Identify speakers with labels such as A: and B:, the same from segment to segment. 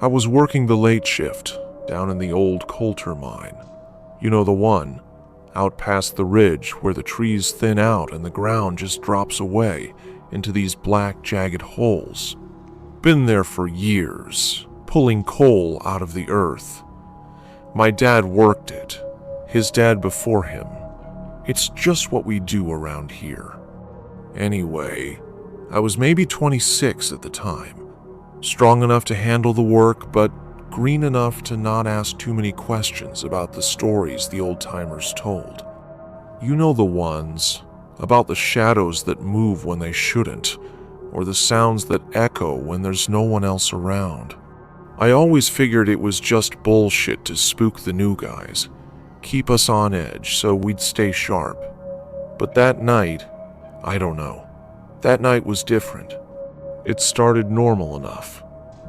A: I was working the late shift down in the old Coulter mine. You know the one, out past the ridge where the trees thin out and the ground just drops away into these black, jagged holes. Been there for years, pulling coal out of the earth. My dad worked it, his dad before him. It's just what we do around here. Anyway, I was maybe 26 at the time, strong enough to handle the work, but green enough to not ask too many questions about the stories the old-timers told. You know the ones, about the shadows that move when they shouldn't, or the sounds that echo when there's no one else around. I always figured it was just bullshit to spook the new guys, keep us on edge so we'd stay sharp. But that night, I don't know. That night was different. It started normal enough.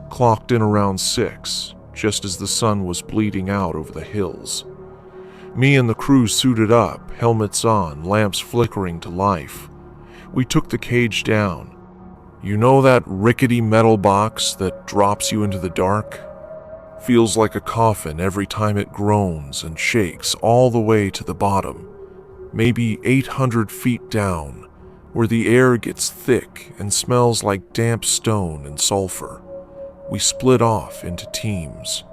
A: Clocked in around 6, just as the sun was bleeding out over the hills. Me and the crew suited up, helmets on, lamps flickering to life. We took the cage down. You know that rickety metal box that drops you into the dark? Feels like a coffin every time it groans and shakes all the way to the bottom, maybe 800 feet down, where the air gets thick and smells like damp stone and sulfur. We split off into teams.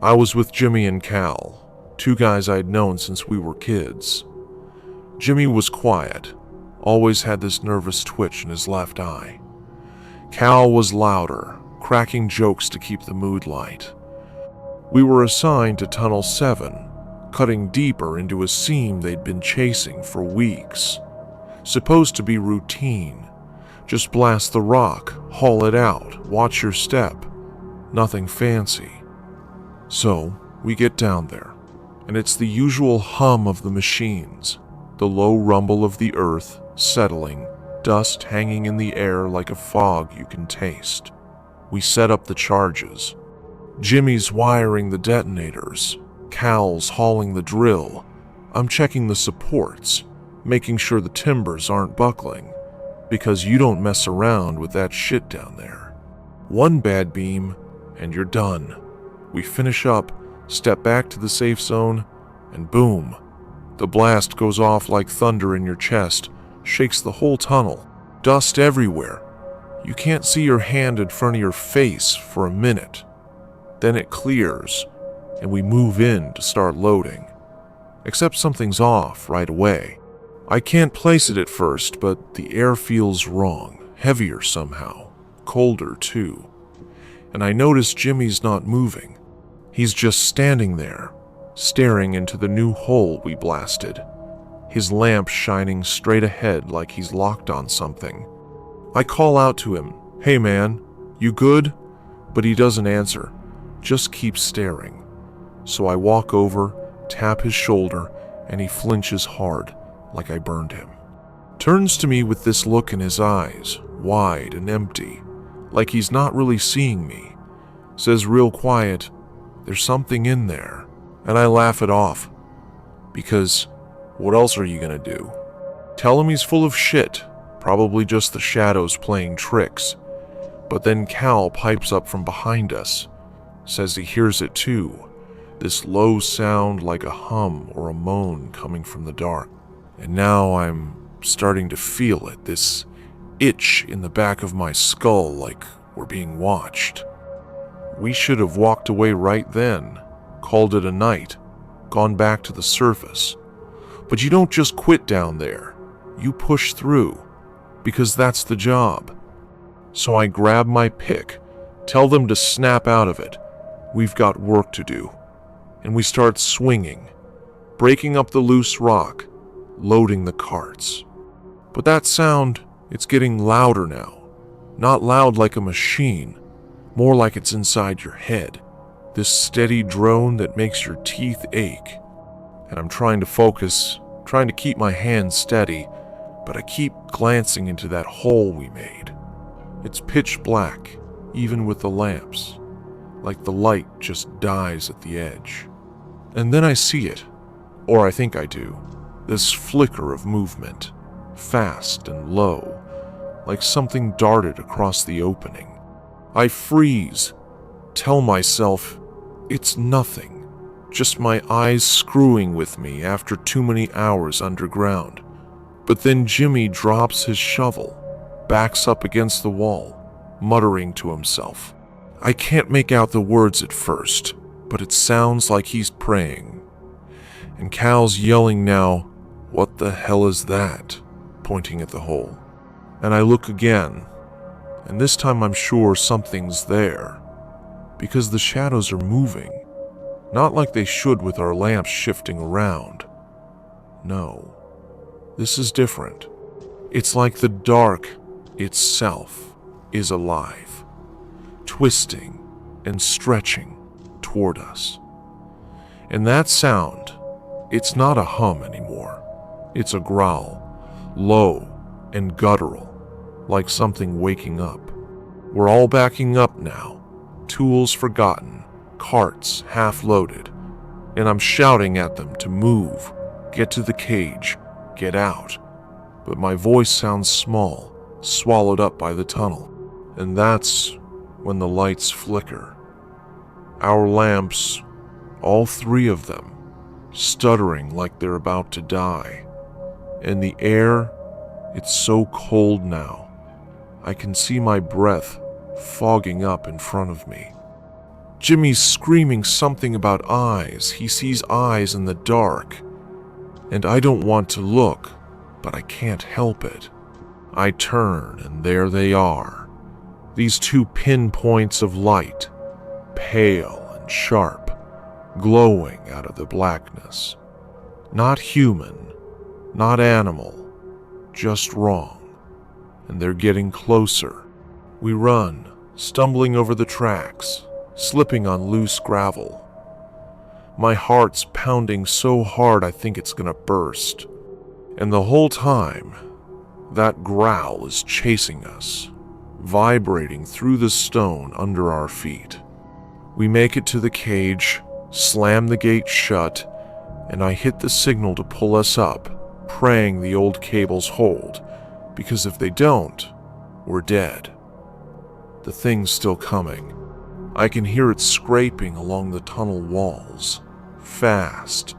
A: I was with Jimmy and Cal, 2 guys I'd known since we were kids. Jimmy was quiet, always had this nervous twitch in his left eye. Cal was louder, cracking jokes to keep the mood light. We were assigned to Tunnel 7, cutting deeper into a seam they'd been chasing for weeks. Supposed to be routine. Just blast the rock, haul it out, watch your step. Nothing fancy. So, we get down there, and it's the usual hum of the machines, the low rumble of the earth settling, dust hanging in the air like a fog you can taste. We set up the charges. Jimmy's wiring the detonators. Cal's hauling the drill. I'm checking the supports, making sure the timbers aren't buckling, because you don't mess around with that shit down there. One bad beam, and you're done. We finish up, step back to the safe zone, and boom. The blast goes off like thunder in your chest, shakes the whole tunnel, dust everywhere. You can't see your hand in front of your face for a minute. Then it clears, and we move in to start loading. Except something's off right away. I can't place it at first, but the air feels wrong, heavier somehow, colder too. And I notice Jimmy's not moving. He's just standing there, staring into the new hole we blasted, his lamp shining straight ahead like he's locked on something. I call out to him, "Hey man, you good?" But he doesn't answer, just keeps staring. So I walk over, tap his shoulder, and he flinches hard, like I burned him. Turns to me with this look in his eyes, wide and empty, like he's not really seeing me. Says real quiet, "There's something in there." And I laugh it off. Because what else are you gonna do? Tell him he's full of shit, probably just the shadows playing tricks. But then Cal pipes up from behind us, says he hears it too, this low sound like a hum or a moan coming from the dark. And now I'm starting to feel it, this itch in the back of my skull like we're being watched. We should have walked away right then, called it a night, gone back to the surface. But you don't just quit down there. You push through, because that's the job. So I grab my pick, tell them to snap out of it. We've got work to do. And we start swinging, breaking up the loose rock, loading the carts. But that sound, it's getting louder now. Not loud like a machine, more like it's inside your head. This steady drone that makes your teeth ache. And I'm trying to focus, trying to keep my hands steady, but I keep glancing into that hole we made. It's pitch black, even with the lamps, like the light just dies at the edge. And then I see it, or I think I do, this flicker of movement, fast and low, like something darted across the opening. I freeze, tell myself it's nothing, just my eyes screwing with me after too many hours underground. But then Jimmy drops his shovel, backs up against the wall, muttering to himself. I can't make out the words at first, but it sounds like he's praying. And Cal's yelling now, "What the hell is that?" pointing at the hole. And I look again, and this time I'm sure something's there, because the shadows are moving, not like they should with our lamps shifting around. No, this is different. It's like the dark itself is alive, twisting and stretching toward us. And that sound, it's not a hum anymore. It's a growl, low and guttural, like something waking up. We're all backing up now, tools forgotten, carts half loaded, and I'm shouting at them to move, get to the cage, get out. But my voice sounds small, swallowed up by the tunnel, and that's when the lights flicker. Our lamps, all three of them, stuttering like they're about to die. And the air, it's so cold now. I can see my breath fogging up in front of me. Jimmy's screaming something about eyes. He sees eyes in the dark. And I don't want to look, but I can't help it. I turn, and there they are. These two pinpoints of light, pale and sharp, glowing out of the blackness. Not human, not animal, just wrong. And they're getting closer. We run, stumbling over the tracks, slipping on loose gravel. My heart's pounding so hard I think it's gonna burst. And the whole time, that growl is chasing us, vibrating through the stone under our feet. We make it to the cage, slam the gate shut, and I hit the signal to pull us up, praying the old cables hold, because if they don't, we're dead. The thing's still coming. I can hear it scraping along the tunnel walls. Fast.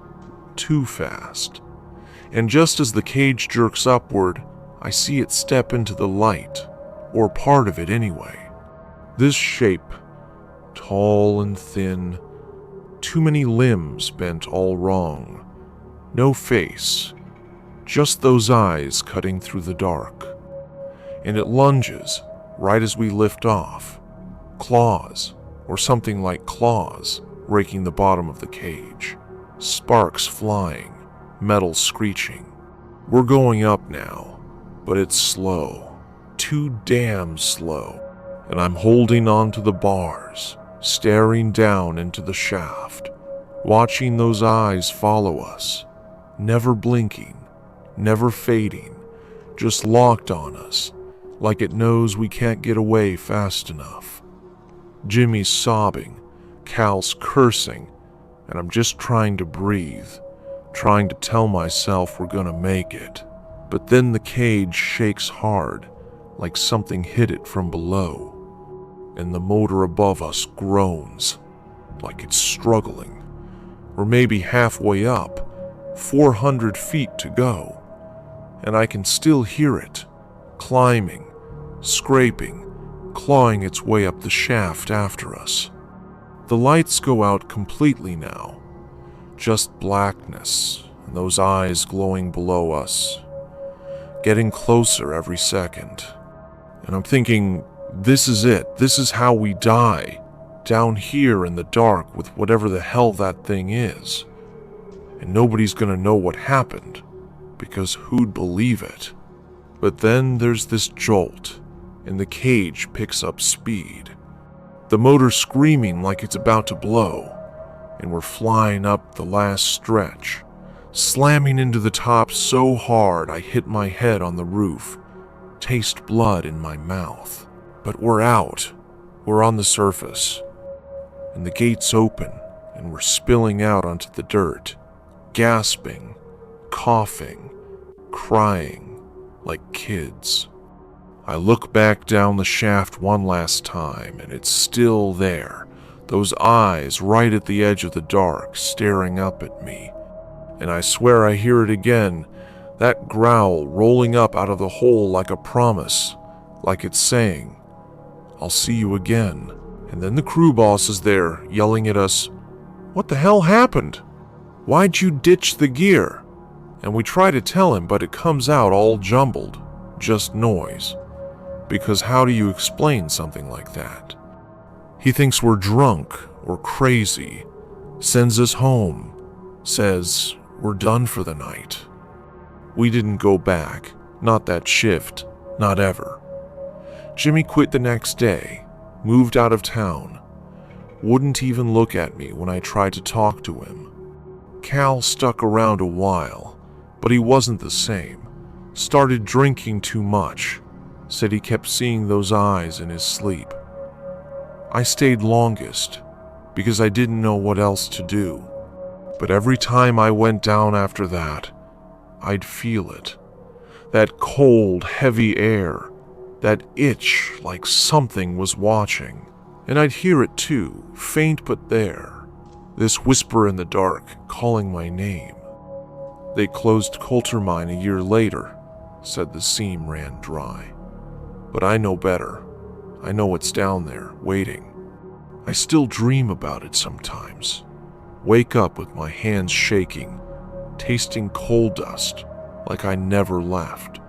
A: Too fast. And just as the cage jerks upward, I see it step into the light, or part of it anyway. This shape, tall and thin, too many limbs bent all wrong. No face, just those eyes cutting through the dark. And it lunges right as we lift off. Claws, or something like claws, raking the bottom of the cage. Sparks flying, metal screeching. We're going up now, but it's slow. Too damn slow. And I'm holding on to the bars, staring down into the shaft, watching those eyes follow us, never blinking, never fading, just locked on us, like it knows we can't get away fast enough. Jimmy's sobbing, Cal's cursing, and I'm just trying to breathe, trying to tell myself we're gonna make it. But then the cage shakes hard, like something hit it from below, and the motor above us groans, like it's struggling. We're maybe halfway up, 400 feet to go, and I can still hear it, climbing, scraping, clawing its way up the shaft after us. The lights go out completely now, just blackness, and those eyes glowing below us, getting closer every second. And I'm thinking, this is it, this is how we die, down here in the dark with whatever the hell that thing is. And nobody's gonna know what happened, because who'd believe it? But then there's this jolt, and the cage picks up speed. The motor screaming like it's about to blow, and we're flying up the last stretch, slamming into the top so hard I hit my head on the roof, taste blood in my mouth. But we're out, we're on the surface, and the gates open, and we're spilling out onto the dirt, gasping, coughing, crying like kids. I look back down the shaft one last time, and it's still there, Those eyes right at the edge of the dark, staring up at me. And I swear I hear it again, that growl rolling up out of the hole like a promise, like it's saying, "I'll see you again." And then the crew boss is there, yelling at us, "What the hell happened? Why'd you ditch the gear?" And we try to tell him, but it comes out all jumbled, just noise. Because how do you explain something like that? He thinks we're drunk or crazy, sends us home, says we're done for the night. We didn't go back, not that shift, not ever. Jimmy quit the next day, moved out of town, wouldn't even look at me when I tried to talk to him. Cal stuck around a while, but he wasn't the same. Started drinking too much, said he kept seeing those eyes in his sleep. I stayed longest because I didn't know what else to do. But every time I went down after that, I'd feel it. That cold, heavy air, that itch like something was watching. And I'd hear it too, faint but there. This whisper in the dark, calling my name. They closed Coulter Mine a year later, said the seam ran dry. But I know better. I know what's down there, waiting. I still dream about it sometimes. Wake up with my hands shaking, tasting coal dust like I never left.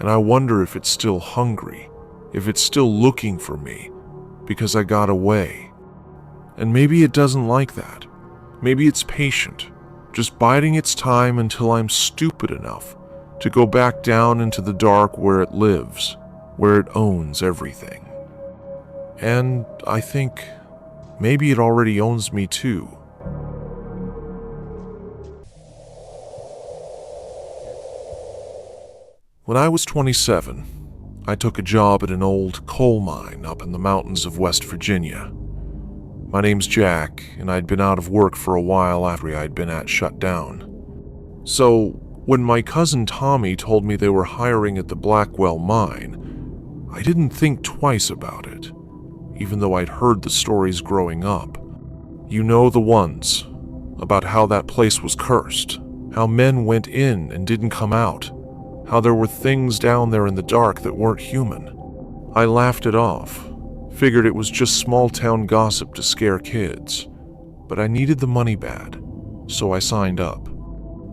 A: And I wonder if it's still hungry, if it's still looking for me, because I got away. And maybe it doesn't like that. Maybe it's patient, just biding its time until I'm stupid enough to go back down into the dark where it lives, where it owns everything. And I think maybe it already owns me too. When I was 27, I took a job at an old coal mine up in the mountains of West Virginia. My name's Jack, and I'd been out of work for a while after I'd been shut down. So, when my cousin Tommy told me they were hiring at the Blackwell mine, I didn't think twice about it, even though I'd heard the stories growing up. You know the ones, about how that place was cursed, how men went in and didn't come out, how there were things down there in the dark that weren't human. I laughed it off, figured it was just small-town gossip to scare kids, but I needed the money bad, so I signed up.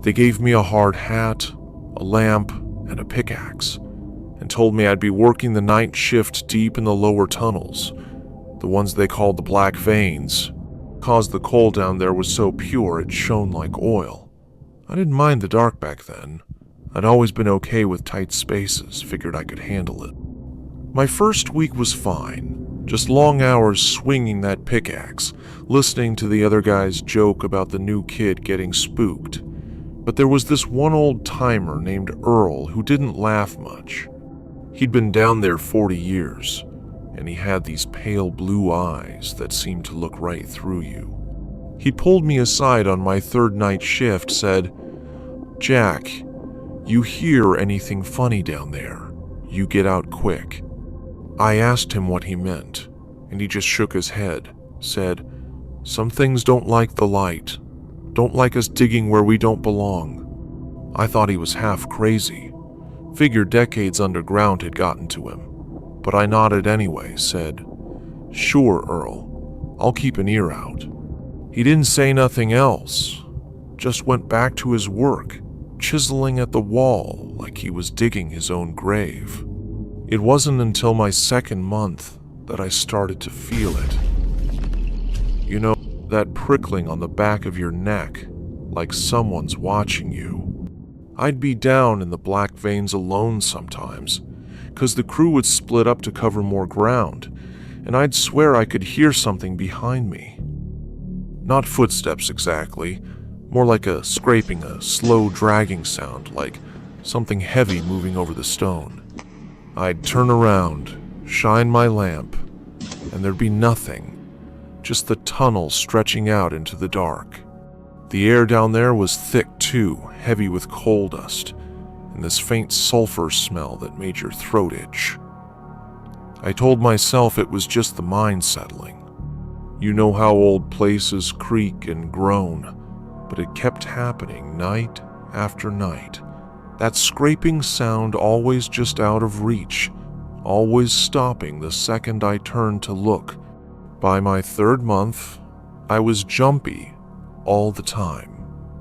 A: They gave me a hard hat, a lamp, and a pickaxe, and told me I'd be working the night shift deep in the lower tunnels, the ones they called the Black Veins, cause the coal down there was so pure it shone like oil. I didn't mind the dark back then. I'd always been okay with tight spaces, figured I could handle it. My first week was fine, just long hours swinging that pickaxe, listening to the other guys joke about the new kid getting spooked. But there was this one old-timer named Earl who didn't laugh much. He'd been down there 40 years, and he had these pale blue eyes that seemed to look right through you. He pulled me aside on my third night shift, said, "Jack, you hear anything funny down there, you get out quick." I asked him what he meant, and he just shook his head, said, "Some things don't like the light, don't like us digging where we don't belong." I thought he was half crazy, figured decades underground had gotten to him, but I nodded anyway, said, "Sure, Earl, I'll keep an ear out." He didn't say nothing else, just went back to his work, chiseling at the wall like he was digging his own grave. It wasn't until my second month that I started to feel it. You know, that prickling on the back of your neck, like someone's watching you. I'd be down in the Black Veins alone sometimes, 'cause the crew would split up to cover more ground, and I'd swear I could hear something behind me. Not footsteps exactly, more like a scraping, a slow dragging sound, like something heavy moving over the stone. I'd turn around, shine my lamp, and there'd be nothing, just the tunnel stretching out into the dark. The air down there was thick too, heavy with coal dust, and this faint sulfur smell that made your throat itch. I told myself it was just the mine settling. You know how old places creak and groan, but it kept happening night after night. That scraping sound always just out of reach, always stopping the second I turned to look. By my 3rd month, I was jumpy all the time,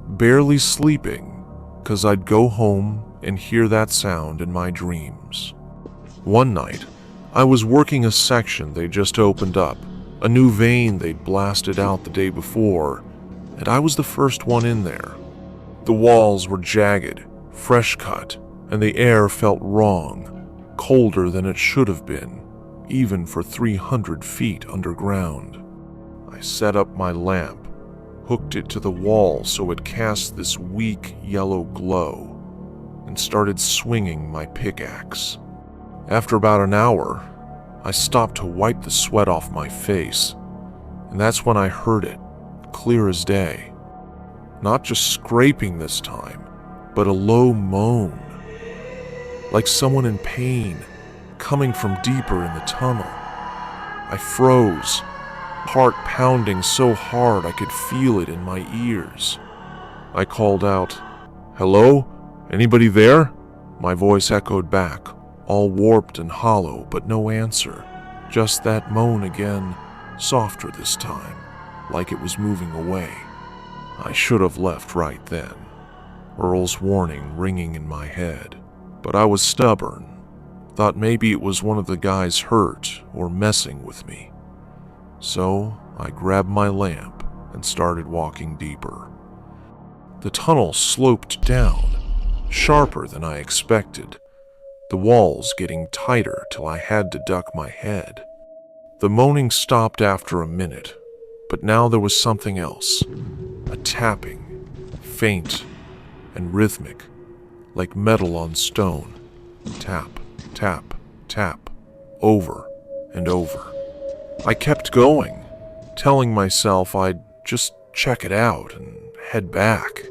A: barely sleeping, 'cause I'd go home and hear that sound in my dreams. One night, I was working a section they just opened up, a new vein they'd blasted out the day before, and I was the first one in there. The walls were jagged, fresh cut, and the air felt wrong, colder than it should have been, even for 300 feet underground. I set up my lamp, hooked it to the wall so it cast this weak yellow glow, and started swinging my pickaxe. After about an hour, I stopped to wipe the sweat off my face, and that's when I heard it, clear as day. Not just scraping this time, but a low moan, like someone in pain, coming from deeper in the tunnel. I froze, heart pounding so hard I could feel it in my ears. I called out, "Hello? Anybody there?" My voice echoed back, all warped and hollow, but no answer. Just that moan again, softer this time, like it was moving away. I should have left right then, Earl's warning ringing in my head. But I was stubborn, thought maybe it was one of the guys hurt or messing with me. So I grabbed my lamp and started walking deeper. The tunnel sloped down, sharper than I expected, the walls getting tighter till I had to duck my head. The moaning stopped after a minute, but now there was something else, a tapping, faint and rhythmic, like metal on stone. Tap, tap, tap, over and over. I kept going, telling myself I'd just check it out and head back.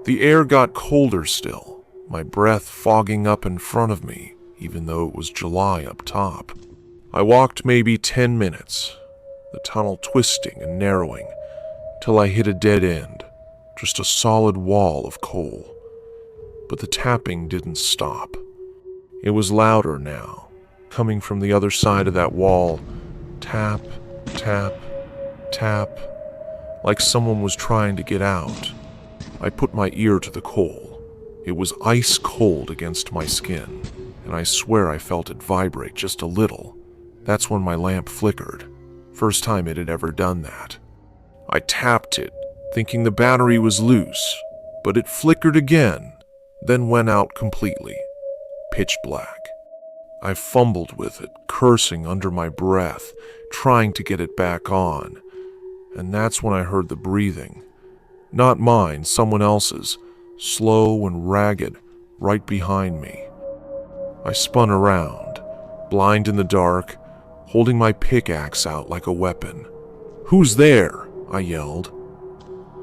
A: The air got colder still, my breath fogging up in front of me, even though it was July up top. I walked maybe 10 minutes, the tunnel twisting and narrowing, till I hit a dead end, just a solid wall of coal. But the tapping didn't stop. It was louder now, coming from the other side of that wall. Tap, tap, tap, like someone was trying to get out. I put my ear to the coal. It was ice cold against my skin, and I swear I felt it vibrate just a little. That's when my lamp flickered. First time it had ever done that. I tapped it, thinking the battery was loose, but it flickered again, then went out completely. Pitch black. I fumbled with it, cursing under my breath, trying to get it back on. And that's when I heard the breathing. Not mine, someone else's, slow and ragged, right behind me. I spun around, blind in the dark, holding my pickaxe out like a weapon. "Who's there?" I yelled.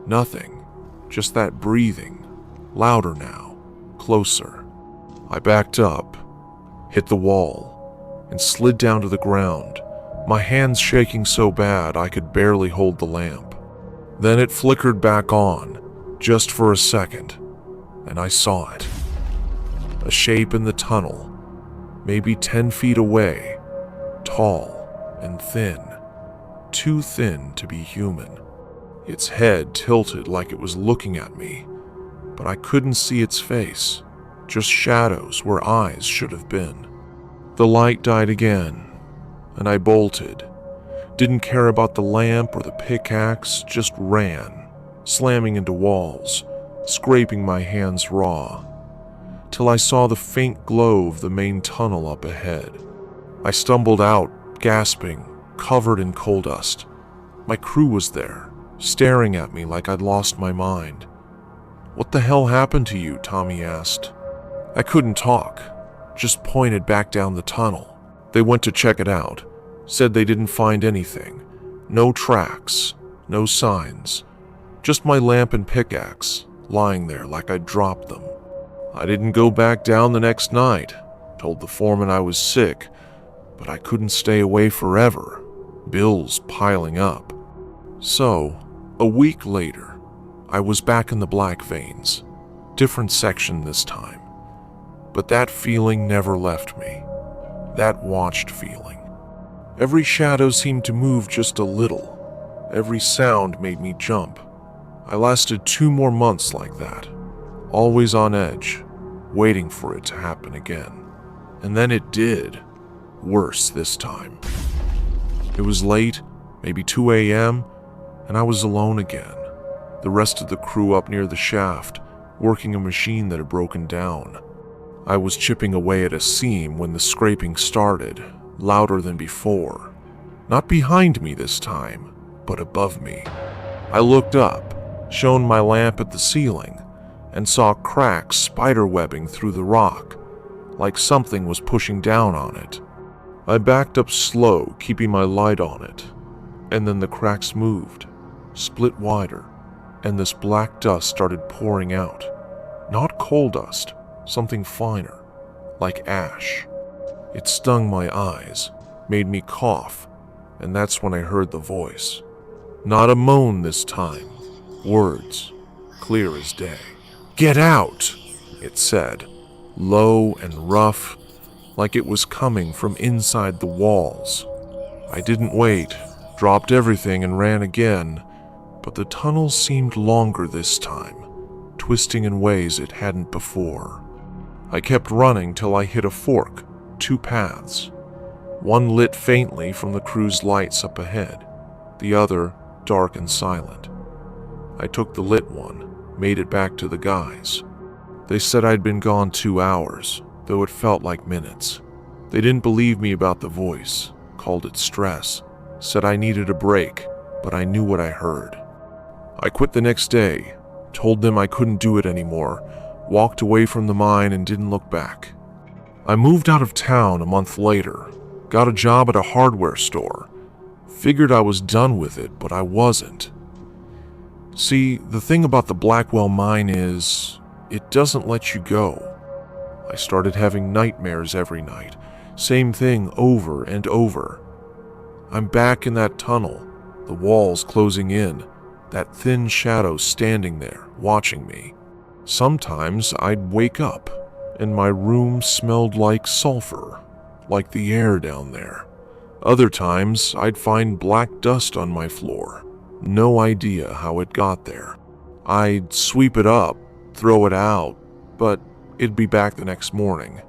A: Nothing, just that breathing, louder now, closer. I backed up, hit the wall, and slid down to the ground, my hands shaking so bad I could barely hold the lamp. Then it flickered back on, just for a second, and I saw it. A shape in the tunnel, maybe 10 feet away, tall and thin, too thin to be human. Its head tilted like it was looking at me, but I couldn't see its face, just shadows where eyes should have been. The light died again, and I bolted. Didn't care about the lamp or the pickaxe, just ran, slamming into walls, scraping my hands raw, till I saw the faint glow of the main tunnel up ahead. I stumbled out, gasping, covered in coal dust. My crew was there, staring at me like I'd lost my mind. "What the hell happened to you?" Tommy asked. I couldn't talk, just pointed back down the tunnel. They went to check it out, said they didn't find anything. No tracks, no signs. Just my lamp and pickaxe, lying there like I'd dropped them. I didn't go back down the next night. Told the foreman I was sick, but I couldn't stay away forever. bills piling up. So, a week later, I was back in the Black Veins, different section this time. But that feeling never left me, that watched feeling. Every shadow seemed to move just a little. Every sound made me jump. I lasted 2 more months like that, always on edge, waiting for it to happen again. And then it did. Worse this time. It was late, maybe 2 a.m., and I was alone again. The rest of the crew up near the shaft, working a machine that had broken down. I was chipping away at a seam when the scraping started, louder than before. Not behind me this time, but above me. I looked up, shone my lamp at the ceiling, and saw cracks spiderwebbing through the rock, like something was pushing down on it. I backed up slow, keeping my light on it, and then the cracks moved, split wider, and this black dust started pouring out. Not coal dust, something finer, like ash. It stung my eyes, made me cough, and that's when I heard the voice. Not a moan this time, words, clear as day. "Get out," it said, low and rough, like it was coming from inside the walls. I didn't wait, dropped everything and ran again, but the tunnel seemed longer this time, twisting in ways it hadn't before. I kept running till I hit a fork, 2 paths. One lit faintly from the crew's lights up ahead, the other dark and silent. I took the lit one, made it back to the guys. They said I'd been gone 2 hours, though it felt like minutes. They didn't believe me about the voice, called it stress, said I needed a break, but I knew what I heard. I quit the next day, told them I couldn't do it anymore, walked away from the mine and didn't look back. I moved out of town a month later, got a job at a hardware store. Figured I was done with it, but I wasn't. See, the thing about the Blackwell mine is, it doesn't let you go. I started having nightmares every night, same thing over and over. I'm back in that tunnel, the walls closing in, that thin shadow standing there, watching me. Sometimes I'd wake up, and my room smelled like sulfur, like the air down there. Other times, I'd find black dust on my floor. No idea how it got there. I'd sweep it up, throw it out, but it'd be back the next morning.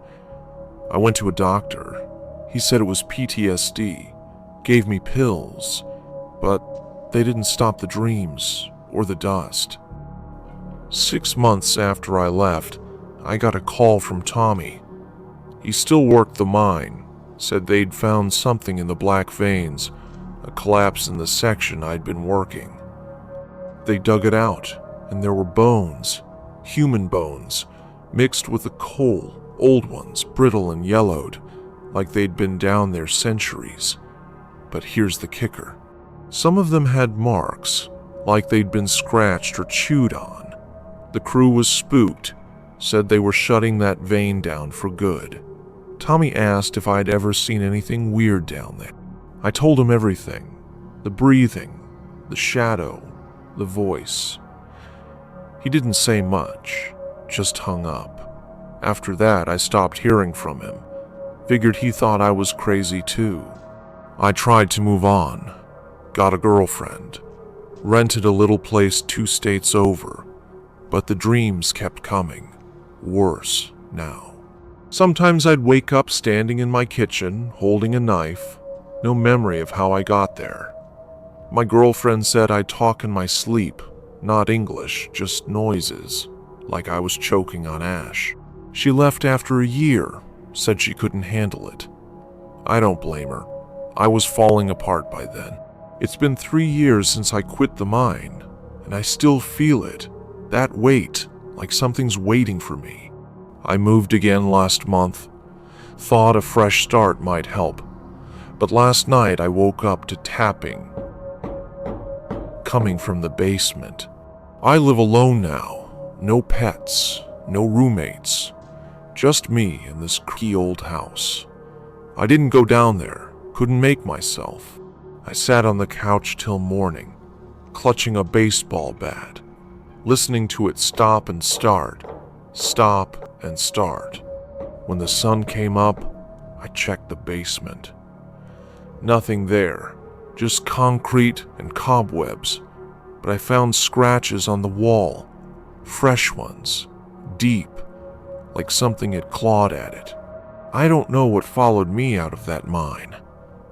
A: I went to a doctor. He said it was PTSD, gave me pills, but they didn't stop the dreams or the dust. 6 months after I left, I got a call from Tommy. He still worked the mine, said they'd found something in the Black Veins, a collapse in the section I'd been working. They dug it out, and there were bones, human bones, mixed with the coal, old ones, brittle and yellowed, like they'd been down there centuries. But here's the kicker. Some of them had marks, like they'd been scratched or chewed on. The crew was spooked, said they were shutting that vein down for good. Tommy asked if I'd ever seen anything weird down there. I told him everything. The breathing, the shadow, the voice. He didn't say much, just hung up. After that, I stopped hearing from him. Figured he thought I was crazy too. I tried to move on. Got a girlfriend. Rented a little place 2 states over. But the dreams kept coming. Worse now. Sometimes I'd wake up standing in my kitchen, holding a knife. No memory of how I got there. My girlfriend said I'd talk in my sleep. Not English, just noises. Like I was choking on ash. She left after a year. Said she couldn't handle it. I don't blame her. I was falling apart by then. It's been 3 years since I quit the mine, and I still feel it. That weight, like something's waiting for me. I moved again last month. Thought a fresh start might help. But last night I woke up to tapping. Coming from the basement. I live alone now. No pets, no roommates. Just me in this creaky old house. I didn't go down there. Couldn't make myself. I sat on the couch till morning, clutching a baseball bat, listening to it stop and start. When the sun came up, I checked the basement. Nothing there, just concrete and cobwebs, but I found scratches on the wall, fresh ones, deep, like something had clawed at it. I don't know what followed me out of that mine.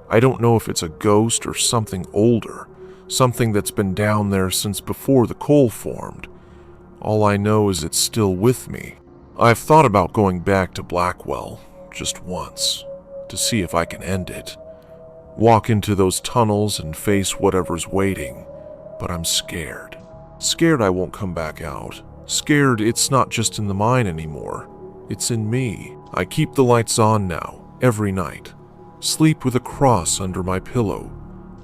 A: I don't know if it's a ghost or something older, something that's been down there since before the coal formed. All I know is it's still with me. I've thought about going back to Blackwell, just once, to see if I can end it. Walk into those tunnels and face whatever's waiting, but I'm scared. Scared I won't come back out. Scared it's not just in the mine anymore. It's in me. I keep the lights on now, every night. Sleep with a cross under my pillow,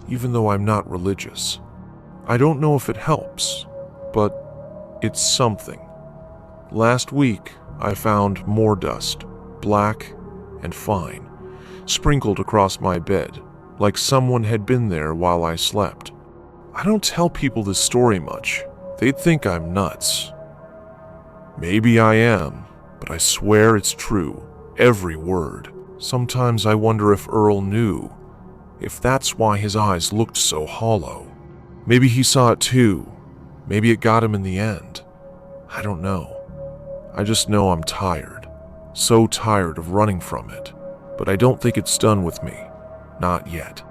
A: even though I'm not religious. I don't know if it helps, but it's something. Last week, I found more dust, black and fine, sprinkled across my bed, like someone had been there while I slept. I don't tell people this story much. They'd think I'm nuts. Maybe I am, but I swear it's true, every word. Sometimes I wonder if Earl knew, if that's why his eyes looked so hollow. Maybe he saw it too. Maybe it got him in the end. I don't know. I just know I'm tired. So tired of running from it. But I don't think it's done with me. Not yet.